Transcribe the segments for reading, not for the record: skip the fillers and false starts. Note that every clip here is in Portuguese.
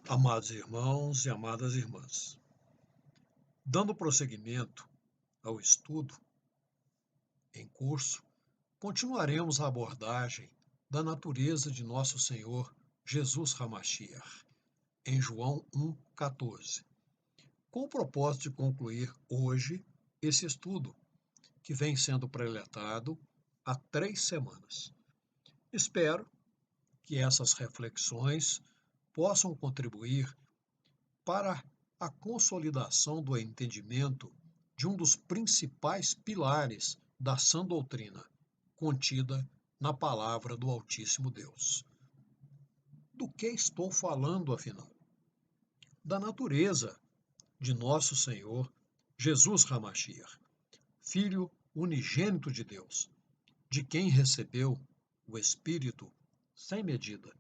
Amados irmãos e amadas irmãs, dando prosseguimento ao estudo em curso, continuaremos a abordagem da natureza de nosso Senhor Jesus HaMashiach, em João 1,14, com o propósito de concluir hoje esse estudo, que vem sendo preletado há 3 semanas. Espero que essas reflexões possam contribuir para a consolidação do entendimento de um dos principais pilares da sã doutrina, contida na palavra do Altíssimo Deus. Do que estou falando, afinal? Da natureza de nosso Senhor Jesus HaMashiach, Filho unigênito de Deus, de quem recebeu o Espírito sem medida,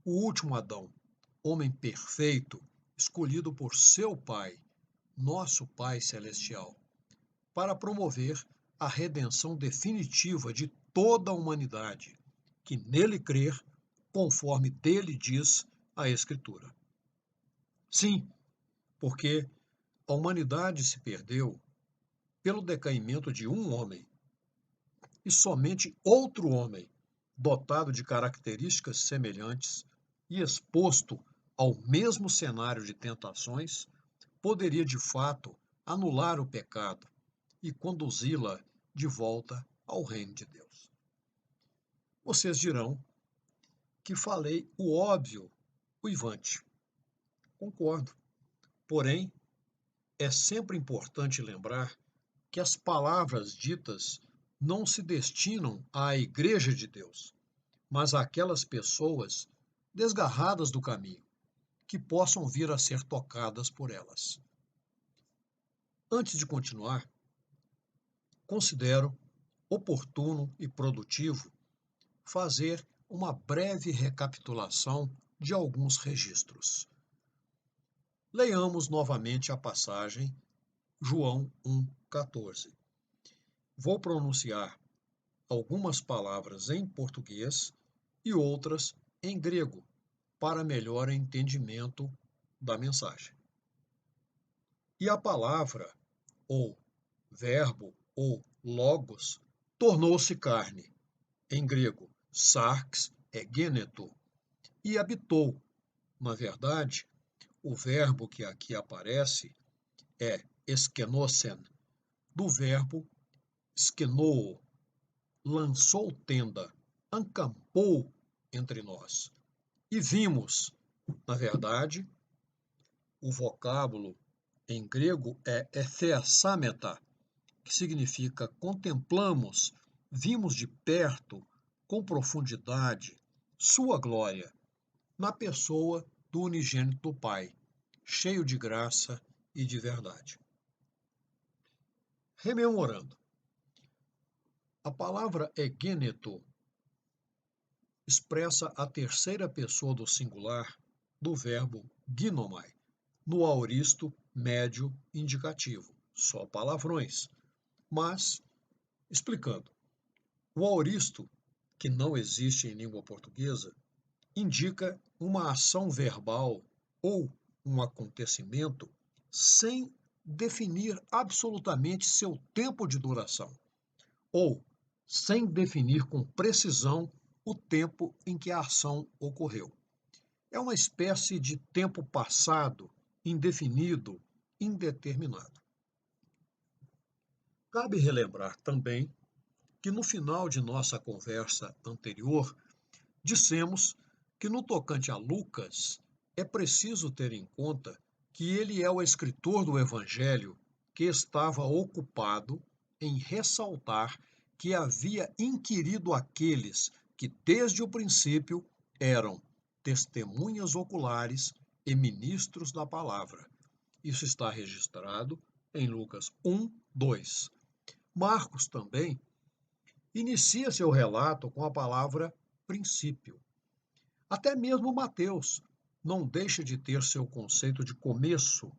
o último Adão, homem perfeito, escolhido por seu Pai, nosso Pai Celestial, para promover a redenção definitiva de toda a humanidade, que nele crer, conforme dele diz a Escritura. Sim, porque a humanidade se perdeu pelo decaimento de um homem, e somente outro homem, dotado de características semelhantes e exposto ao mesmo cenário de tentações, poderia de fato anular o pecado e conduzi-la de volta ao reino de Deus. Vocês dirão que falei o óbvio, uivante. Concordo. Porém, é sempre importante lembrar que as palavras ditas não se destinam à Igreja de Deus, mas àquelas pessoas desgarradas do caminho, que possam vir a ser tocadas por elas. Antes de continuar, considero oportuno e produtivo fazer uma breve recapitulação de alguns registros. Leiamos novamente a passagem João 1,14. Vou pronunciar algumas palavras em português e outras em grego, para melhor entendimento da mensagem. E a palavra, ou verbo, ou logos, tornou-se carne, em grego, sarx é gêneto, e habitou. Na verdade, o verbo que aqui aparece é skenosen, do verbo skenoo, lançou tenda, acampou entre nós. E vimos, na verdade, o vocábulo em grego é theasameta, que significa contemplamos, vimos de perto, com profundidade, sua glória, na pessoa do unigênito Pai, cheio de graça e de verdade. Rememorando, a palavra egêneto expressa a terceira pessoa do singular do verbo ginomai, no aoristo médio indicativo, só palavrões. Mas, explicando, o aoristo, que não existe em língua portuguesa, indica uma ação verbal ou um acontecimento sem definir absolutamente seu tempo de duração, ou sem definir com precisão o tempo em que a ação ocorreu. É uma espécie de tempo passado, indefinido, indeterminado. Cabe relembrar também que no final de nossa conversa anterior, dissemos que no tocante a Lucas, é preciso ter em conta que ele é o escritor do Evangelho que estava ocupado em ressaltar que havia inquirido aqueles que desde o princípio eram testemunhas oculares e ministros da palavra. Isso está registrado em Lucas 1, 2. Marcos também inicia seu relato com a palavra princípio. Até mesmo Mateus não deixa de ter seu conceito de começo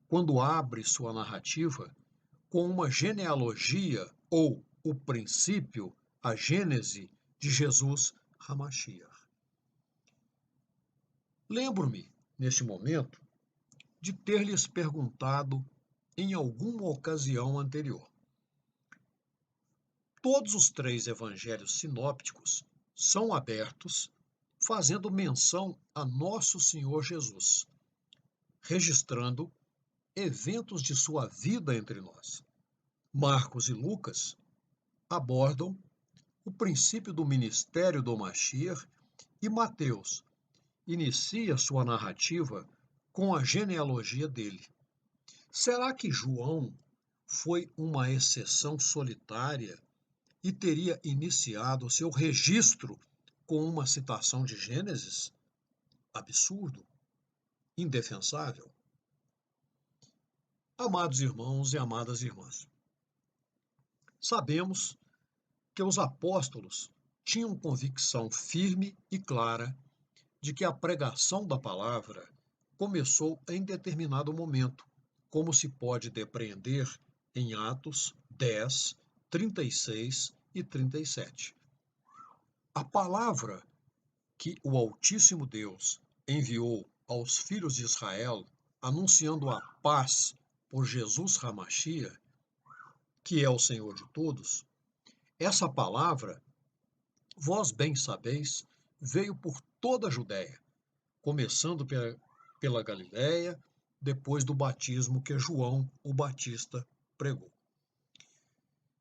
quando abre sua narrativa com uma genealogia ou o princípio, a gênese de Jesus HaMashiach. Lembro-me neste momento, de ter lhes perguntado em alguma ocasião anterior. Todos os três evangelhos sinópticos são abertos, fazendo menção a Nosso Senhor Jesus, registrando eventos de sua vida entre nós. Marcos e Lucas abordam o princípio do ministério do Mashiach e Mateus inicia sua narrativa com a genealogia dele. Será que João foi uma exceção solitária e teria iniciado seu registro com uma citação de Gênesis? Absurdo, indefensável. Amados irmãos e amadas irmãs, sabemos que os apóstolos tinham convicção firme e clara de que a pregação da palavra começou em determinado momento, como se pode depreender em Atos 10, 36 e 37. A palavra que o Altíssimo Deus enviou aos filhos de Israel, anunciando a paz por Jesus Hamashia, que é o Senhor de todos, essa palavra, vós bem sabeis, veio por toda a Judéia, começando pela Galiléia, depois do batismo que João o Batista pregou.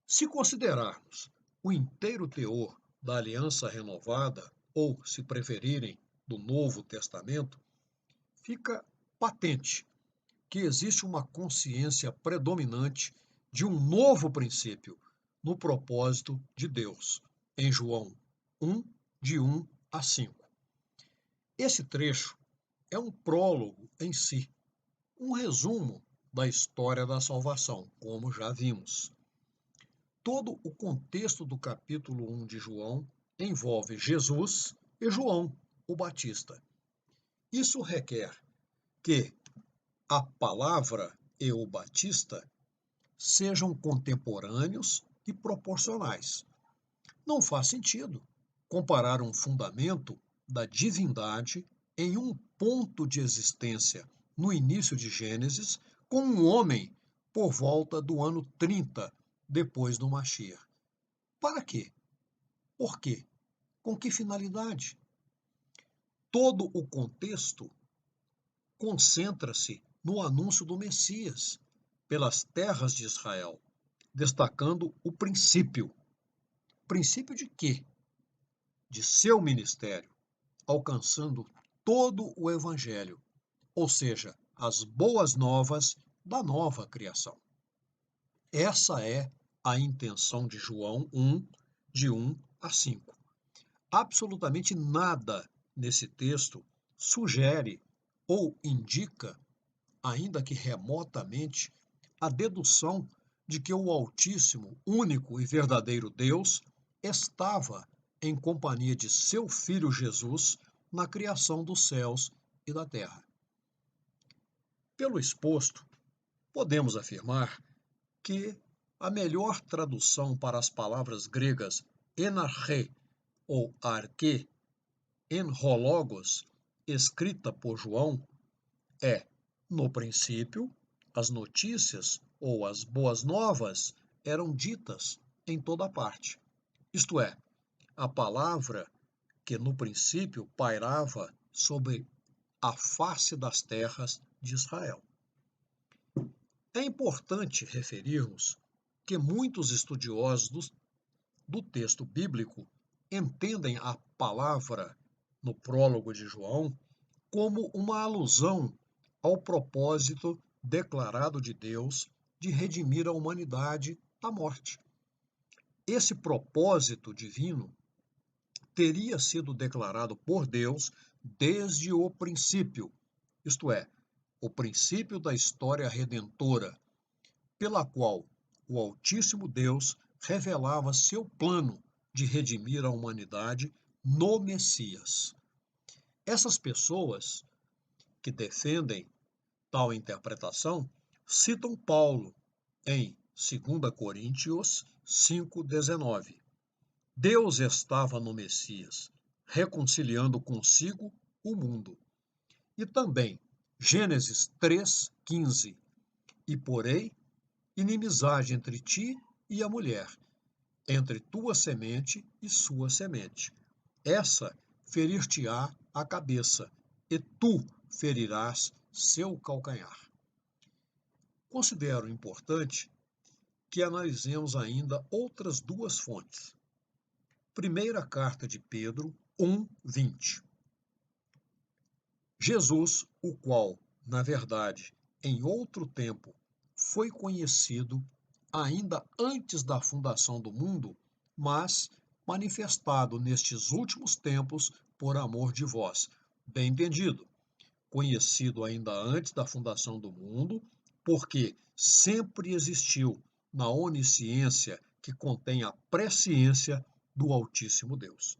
Se considerarmos o inteiro teor da Aliança Renovada, ou, se preferirem, do Novo Testamento, fica patente que existe uma consciência predominante de um novo princípio no propósito de Deus, em João 1, de 1 a 5. Esse trecho é um prólogo em si, um resumo da história da salvação, como já vimos. Todo o contexto do capítulo 1 de João envolve Jesus e João, o Batista. Isso requer que a palavra e o Batista sejam contemporâneos e proporcionais. Não faz sentido comparar um fundamento da divindade em um ponto de existência no início de Gênesis com um homem por volta do ano 30 depois do Mashiach. Para quê? Por quê? Com que finalidade? Todo o contexto concentra-se no anúncio do Messias pelas terras de Israel, destacando o princípio. Princípio de quê? De seu ministério, alcançando todo o evangelho, ou seja, as boas novas da nova criação. Essa é a intenção de João 1, de 1 a 5. Absolutamente nada nesse texto sugere ou indica, ainda que remotamente, a dedução de que o Altíssimo, único e verdadeiro Deus, estava em companhia de seu Filho Jesus na criação dos céus e da terra. Pelo exposto, podemos afirmar que a melhor tradução para as palavras gregas enarche ou arque, enrologos, escrita por João, é, no princípio, as notícias ou as boas novas eram ditas em toda parte. Isto é, a palavra que no princípio pairava sobre a face das terras de Israel. É importante referirmos que muitos estudiosos do texto bíblico entendem a palavra no prólogo de João como uma alusão ao propósito declarado de Deus de redimir a humanidade da morte. Esse propósito divino teria sido declarado por Deus desde o princípio, isto é, o princípio da história redentora, pela qual o Altíssimo Deus revelava seu plano de redimir a humanidade no Messias. Essas pessoas que defendem tal interpretação citam Paulo em 2 Coríntios 5,19. Deus estava no Messias, reconciliando consigo o mundo, e também Gênesis 3:15. E porei inimizade entre ti e a mulher, entre tua semente e sua semente. Essa ferir-te-á a cabeça, e tu ferirás seu calcanhar. Considero importante que analisemos ainda outras duas fontes. Primeira carta de Pedro 1:20. Jesus, o qual, na verdade, em outro tempo, foi conhecido ainda antes da fundação do mundo, mas manifestado nestes últimos tempos por amor de vós. Bem entendido, conhecido ainda antes da fundação do mundo, porque sempre existiu na onisciência que contém a presciência do Altíssimo Deus.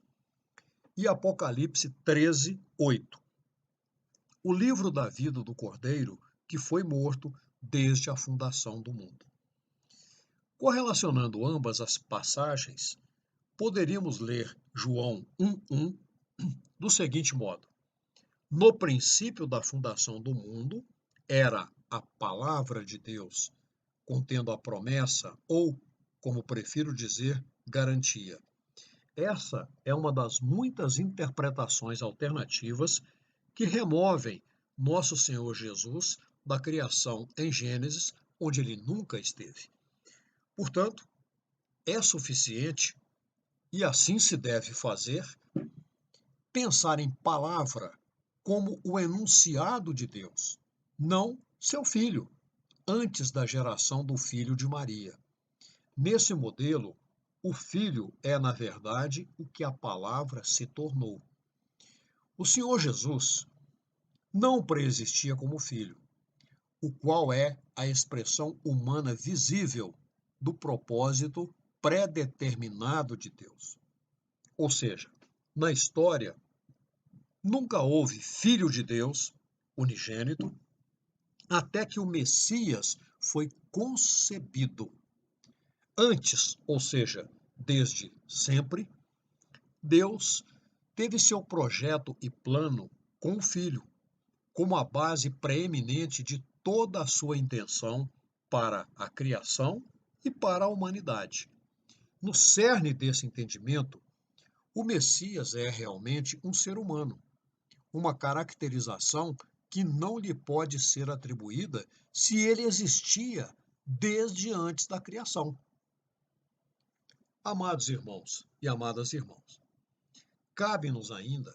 E Apocalipse 13:8. O livro da vida do Cordeiro que foi morto desde a fundação do mundo. Correlacionando ambas as passagens, poderíamos ler João 1:1 do seguinte modo: no princípio da fundação do mundo era a palavra de Deus, contendo a promessa, ou, como prefiro dizer, garantia. Essa é uma das muitas interpretações alternativas que removem nosso Senhor Jesus da criação em Gênesis, onde ele nunca esteve. Portanto, é suficiente, e assim se deve fazer, pensar em palavra como o enunciado de Deus, não seu filho, antes da geração do filho de Maria. Nesse modelo, o filho é, na verdade, o que a palavra se tornou. O Senhor Jesus não preexistia como filho, o qual é a expressão humana visível do propósito pré-determinado de Deus. Ou seja, na história, nunca houve filho de Deus, unigênito, até que o Messias foi concebido. Antes, ou seja, desde sempre, Deus teve seu projeto e plano com o Filho, como a base preeminente de toda a sua intenção para a criação e para a humanidade. No cerne desse entendimento, o Messias é realmente um ser humano, uma caracterização que não lhe pode ser atribuída se ele existia desde antes da criação. Amados irmãos e amadas irmãs, cabe-nos ainda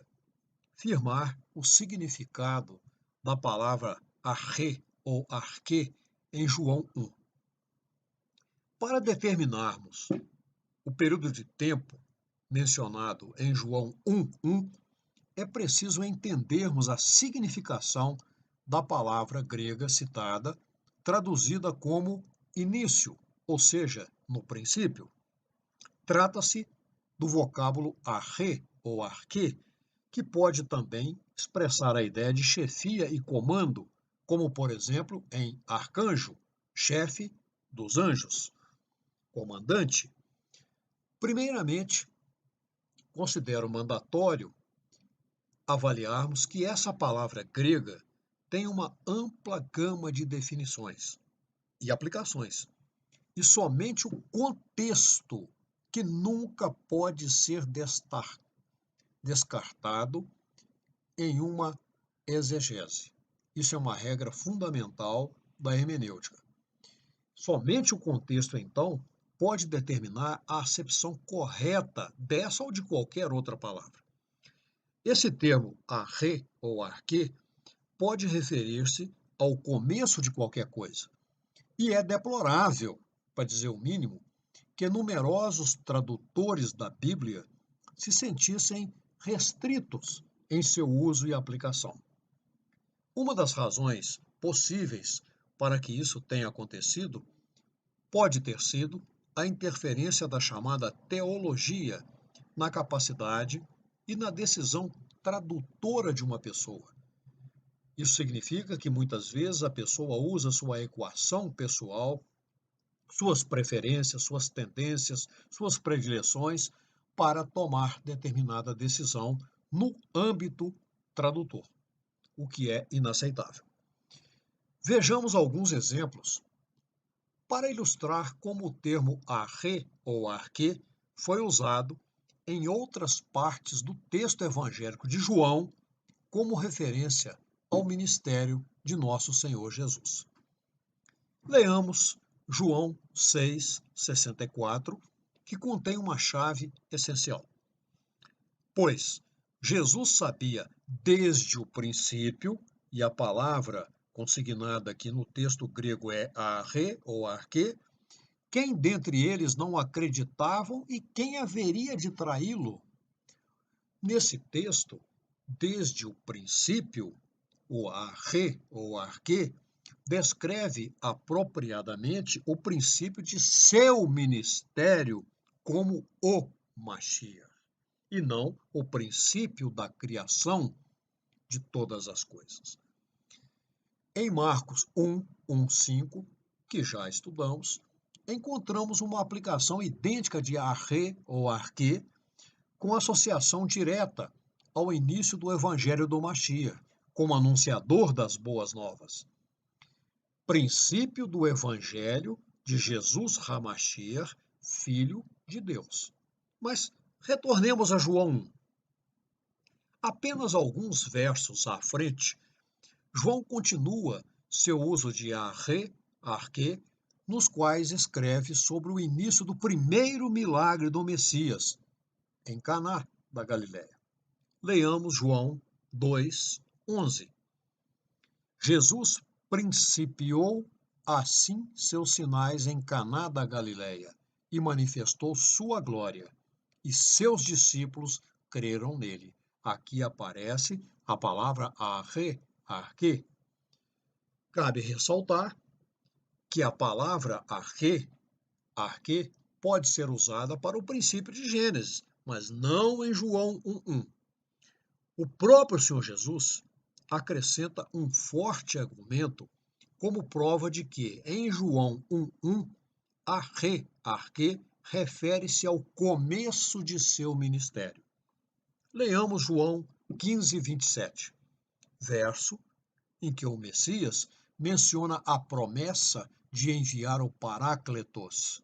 firmar o significado da palavra arche ou arque em João 1. Para determinarmos o período de tempo mencionado em João 1:1, é preciso entendermos a significação da palavra grega citada, traduzida como início, ou seja, no princípio. Trata-se do vocábulo arche ou arque, que pode também expressar a ideia de chefia e comando, como, por exemplo, em arcanjo, chefe dos anjos, comandante. Primeiramente, considero mandatório avaliarmos que essa palavra grega tem uma ampla gama de definições e aplicações, e somente o contexto que nunca pode ser descartado em uma exegese. Isso é uma regra fundamental da hermenêutica. Somente o contexto, então, pode determinar a acepção correta dessa ou de qualquer outra palavra. Esse termo arre ou arque pode referir-se ao começo de qualquer coisa. E é deplorável, para dizer o mínimo, que numerosos tradutores da Bíblia se sentissem restritos em seu uso e aplicação. Uma das razões possíveis para que isso tenha acontecido pode ter sido a interferência da chamada teologia na capacidade e na decisão tradutora de uma pessoa. Isso significa que muitas vezes a pessoa usa sua equação pessoal, suas preferências, suas tendências, suas predileções para tomar determinada decisão no âmbito tradutor. o que é inaceitável. Vejamos alguns exemplos para ilustrar como o termo arre ou arquê foi usado em outras partes do texto evangélico de João como referência ao ministério de nosso Senhor Jesus. Leamos João 6,64, que contém uma chave essencial. Pois Jesus sabia desde o princípio, e a palavra consignada aqui no texto grego é arre ou arquê, quem dentre eles não acreditavam e quem haveria de traí-lo. Nesse texto, desde o princípio, o arre ou arquê descreve apropriadamente o princípio de seu ministério como o Mashiach, e não o princípio da criação de todas as coisas. Em Marcos 1:5, que já estudamos, encontramos uma aplicação idêntica de arre ou arquê com associação direta ao início do Evangelho do Mashiach, como anunciador das boas novas. Princípio do Evangelho de Jesus HaMashiach, Filho de Deus. Mas retornemos a João 1. Apenas alguns versos à frente, João continua seu uso de arre, arquê, nos quais escreve sobre o início do primeiro milagre do Messias, em Caná da Galileia. Leiamos João 2:11. Jesus principiou assim seus sinais em Caná da Galileia e manifestou sua glória, e seus discípulos creram nele. Aqui aparece a palavra arre, arquê. Cabe ressaltar que a palavra arre, arquê, pode ser usada para o princípio de Gênesis, mas não em João 1:1. O próprio Senhor Jesus acrescenta um forte argumento como prova de que, em João 1:1, arre, arquê, refere-se ao começo de seu ministério. Leamos João 15:27, verso em que o Messias menciona a promessa de enviar o Parácletos.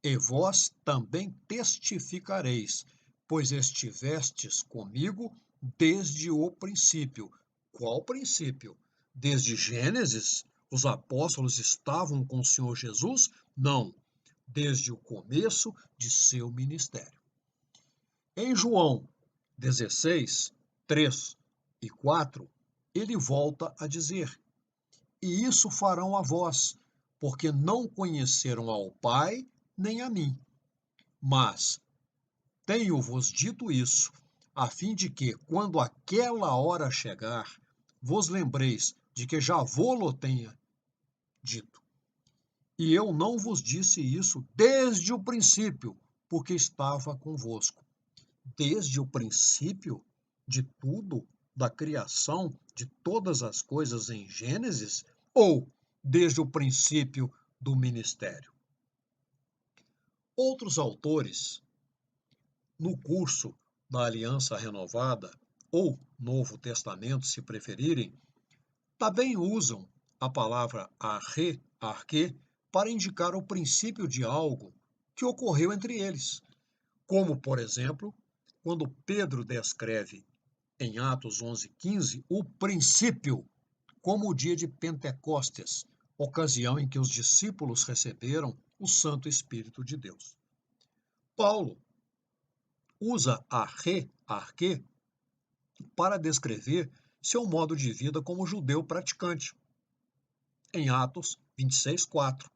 E vós também testificareis, pois estivestes comigo desde o princípio. Qual princípio? Desde Gênesis? Os apóstolos estavam com o Senhor Jesus? Não, desde o começo de seu ministério. Em João 16, 3 e 4, ele volta a dizer: E isso farão a vós, porque não conheceram ao Pai nem a mim. Mas tenho-vos dito isso, a fim de que, quando aquela hora chegar, vos lembreis de que já vô-lo tenha dito. E eu não vos disse isso desde o princípio, porque estava convosco. Desde o princípio de tudo, da criação de todas as coisas em Gênesis, ou desde o princípio do ministério? Outros autores, no curso da Aliança Renovada, ou Novo Testamento, se preferirem, também usam a palavra arre, arquê, para indicar o princípio de algo que ocorreu entre eles, como, por exemplo, quando Pedro descreve em Atos 11:15 o princípio como o dia de Pentecostes, ocasião em que os discípulos receberam o Santo Espírito de Deus. Paulo usa arre, arquê, para descrever seu modo de vida como judeu praticante, em Atos 26:4.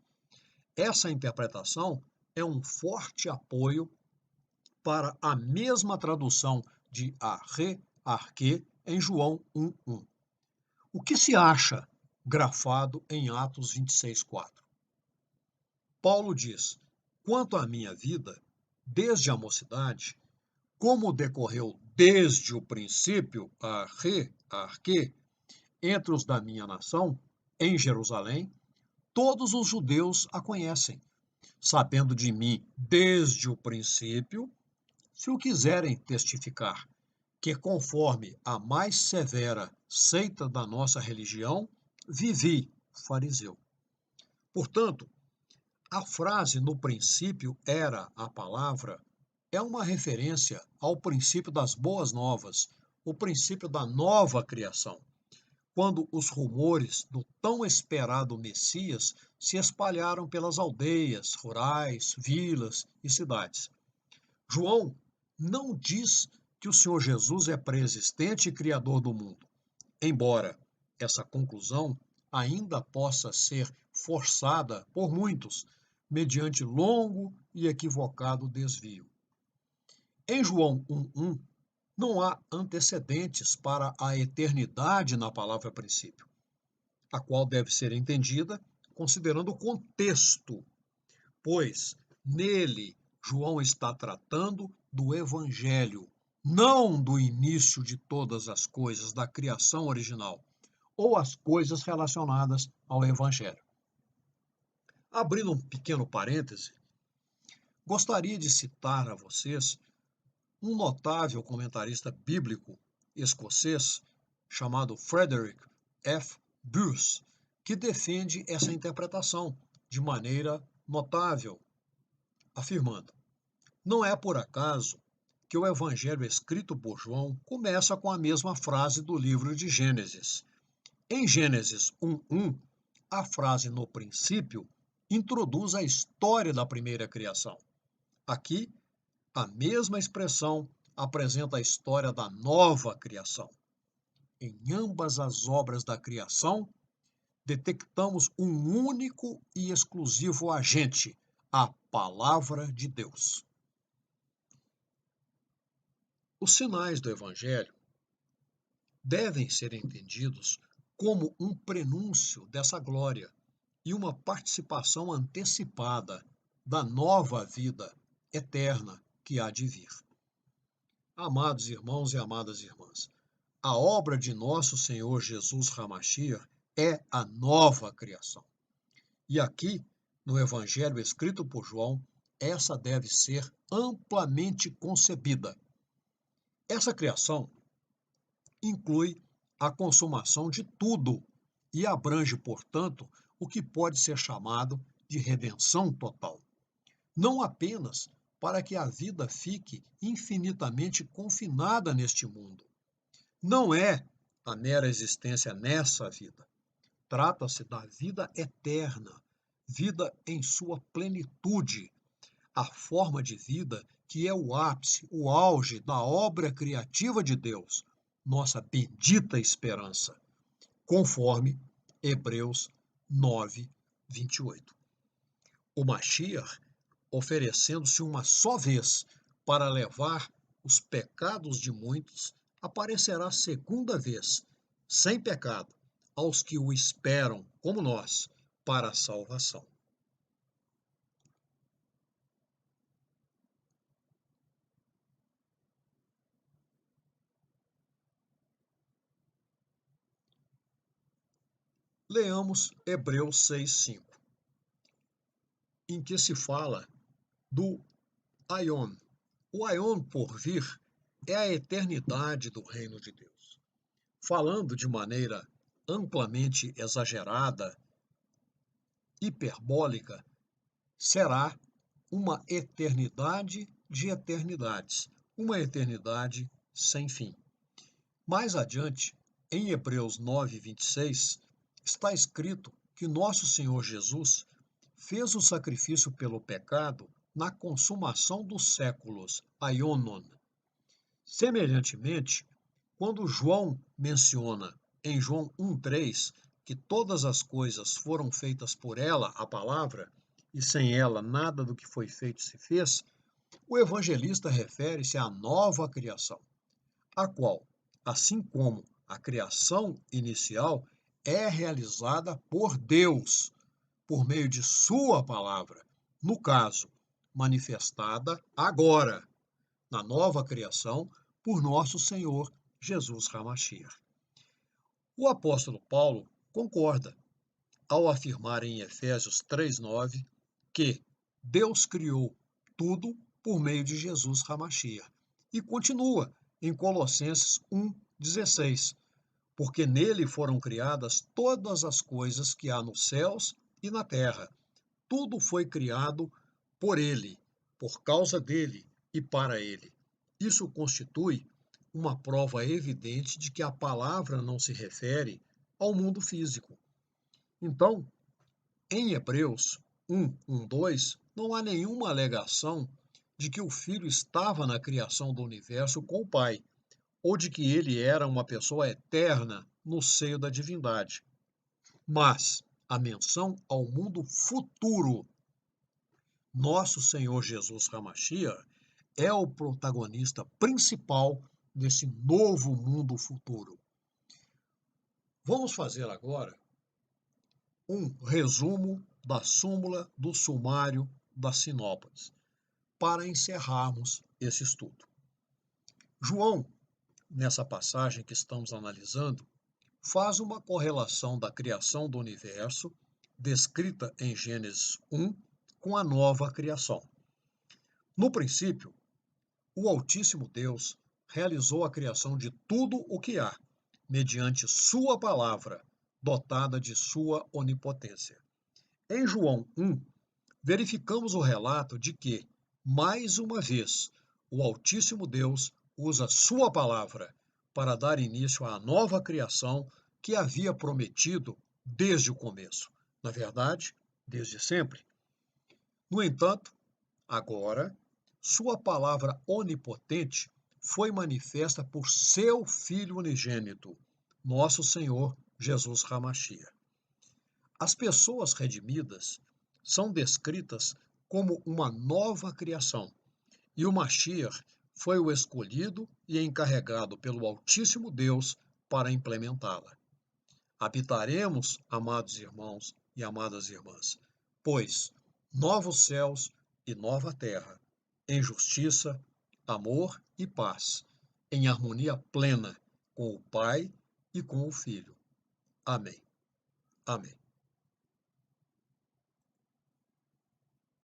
Essa interpretação é um forte apoio para a mesma tradução de arre, arquê em João 1:1. O que se acha grafado em Atos 26:4? Paulo diz: Quanto à minha vida, desde a mocidade, como decorreu desde o princípio, arre, arquê, entre os da minha nação, em Jerusalém, todos os judeus a conhecem, sabendo de mim desde o princípio, se o quiserem testificar, que conforme a mais severa seita da nossa religião, vivi, fariseu. Portanto, a frase no princípio era a palavra é uma referência ao princípio das boas novas, o princípio da nova criação, quando os rumores do tão esperado Messias se espalharam pelas aldeias, rurais, vilas e cidades. João não diz que o Senhor Jesus é pré-existente e criador do mundo, embora essa conclusão ainda possa ser forçada por muitos, mediante longo e equivocado desvio. Em João 1:1, não há antecedentes para a eternidade na palavra princípio, a qual deve ser entendida considerando o contexto, pois nele João está tratando do Evangelho, não do início de todas as coisas, da criação original, ou as coisas relacionadas ao Evangelho. Abrindo um pequeno parêntese, gostaria de citar a vocês um notável comentarista bíblico escocês chamado Frederick F. Bruce, que defende essa interpretação de maneira notável, afirmando: não é por acaso que o evangelho escrito por João começa com a mesma frase do livro de Gênesis. Em Gênesis 1:1, a frase no princípio introduz a história da primeira criação. Aqui, a mesma expressão apresenta a história da nova criação. Em ambas as obras da criação, detectamos um único e exclusivo agente, a Palavra de Deus. Os sinais do Evangelho devem ser entendidos como um prenúncio dessa glória e uma participação antecipada da nova vida eterna que há de vir. Amados irmãos e amadas irmãs, a obra de nosso Senhor Jesus Hamashiach é a nova criação. E aqui, no Evangelho escrito por João, essa deve ser amplamente concebida. Essa criação inclui a consumação de tudo e abrange, portanto, o que pode ser chamado de redenção total. Não apenas para que a vida fique infinitamente confinada neste mundo. Não é a mera existência nessa vida. Trata-se da vida eterna, vida em sua plenitude, a forma de vida que é o ápice, o auge da obra criativa de Deus, nossa bendita esperança, conforme Hebreus 9:28. O Mashiach, oferecendo-se uma só vez para levar os pecados de muitos, aparecerá segunda vez, sem pecado, aos que o esperam, como nós, para a salvação. Leamos Hebreus 6:5, em que se fala do Aion. O Aion por vir é a eternidade do reino de Deus. Falando de maneira amplamente exagerada, hiperbólica, será uma eternidade de eternidades, uma eternidade sem fim. Mais adiante, em Hebreus 9:26, está escrito que nosso Senhor Jesus fez o sacrifício pelo pecado na consumação dos séculos, aionon. Semelhantemente, quando João menciona em João 1:3 que todas as coisas foram feitas por ela, a palavra, e sem ela nada do que foi feito se fez, o evangelista refere-se à nova criação, a qual, assim como a criação inicial, é realizada por Deus, por meio de sua palavra, no caso, manifestada agora, na nova criação, por nosso Senhor Jesus Hamashiach. O apóstolo Paulo concorda ao afirmar em Efésios 3:9 que Deus criou tudo por meio de Jesus Hamashiach. E continua em Colossenses 1:16, porque nele foram criadas todas as coisas que há nos céus e na terra. Tudo foi criado por ele, por causa dele e para ele. Isso constitui uma prova evidente de que a palavra não se refere ao mundo físico. Então, em Hebreus 1:2, não há nenhuma alegação de que o Filho estava na criação do universo com o Pai, ou de que ele era uma pessoa eterna no seio da divindade. Mas a menção ao mundo futuro, nosso Senhor Jesus Hamashiach, é o protagonista principal desse novo mundo futuro. Vamos fazer agora um resumo da súmula do sumário das sinópolis, para encerrarmos esse estudo. João, nessa passagem que estamos analisando, faz uma correlação da criação do universo, descrita em Gênesis 1, com a nova criação. No princípio, o Altíssimo Deus realizou a criação de tudo o que há, mediante sua palavra, dotada de sua onipotência. Em João 1, verificamos o relato de que, mais uma vez, o Altíssimo Deus usa sua palavra para dar início à nova criação que havia prometido desde o começo. Na verdade, desde sempre. No entanto, agora, sua palavra onipotente foi manifesta por seu Filho unigênito, nosso Senhor Jesus Hamashiach. As pessoas redimidas são descritas como uma nova criação, e o Mashiach foi o escolhido e encarregado pelo Altíssimo Deus para implementá-la. Habitaremos, amados irmãos e amadas irmãs, pois novos céus e nova terra, em justiça, amor e paz, em harmonia plena com o Pai e com o Filho. Amém. Amém.